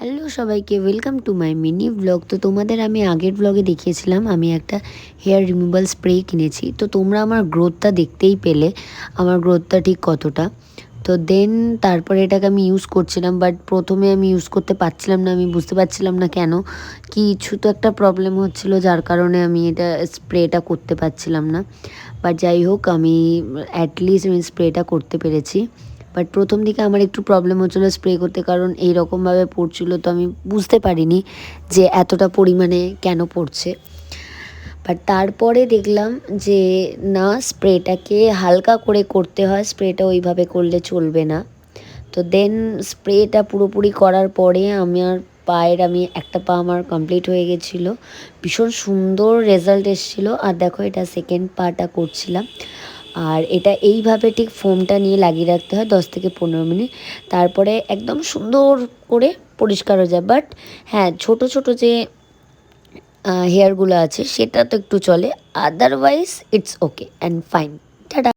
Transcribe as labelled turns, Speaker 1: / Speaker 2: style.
Speaker 1: Hello সবাইকে, welcome to my mini blog. তো তোমাদের আমি আগের ব্লগে দেখিয়েছিলাম আমি একটা হেয়ার রিমুভাল স্প্রে কিনেছি। তো তোমরা আমার গ্রোথটা দেখতেই পেলে, আমার গ্রোথটা ঠিক কতটা। তো দেন তারপরে এটাকে আমি ইউজ করছিলাম, বাট প্রথমে আমি ইউজ করতে পারছিলাম না, আমি বুঝতে পারছিলাম না কেন, কিছু তো একটা প্রবলেম হচ্ছিলো যার কারণে আমি এটা স্প্রেটা করতে পারছিলাম না। বাট যাই হোক, আমি অ্যাটলিস্ট আমি স্প্রেটা করতে পেরেছি। বাট প্রথম দিকে আমার একটু প্রবলেম হচ্ছিলো স্প্রে করতে, কারণ এইরকমভাবে পড়ছিল, তো আমি বুঝতে পারিনি যে এতটা পরিমাণে কেন পড়ছে। বাট তারপরে দেখলাম যে না, স্প্রেটাকে হালকা করে করতে হয়, স্প্রেটা ওইভাবে করলে চলবে না। তো দেন স্প্রেটা পুরোপুরি করার পরে আমার আমি একটা পা আমার কমপ্লিট হয়ে গেছিলো, ভীষণ সুন্দর রেজাল্ট এসেছিলো। আর দেখো, এটা সেকেন্ড পাটা করছিলাম। আর এটা এইভাবে ঠিক ফোমটা নিয়ে লাগিয়ে রাখতে হয় 10 থেকে 15 মিনিট, তারপরে একদম সুন্দর করে পরিষ্কার হয়ে যায়। বাট হ্যাঁ, ছোট ছোট যে হেয়ারগুলো আছে সেটা তো একটু চলে, otherwise it's okay and fine.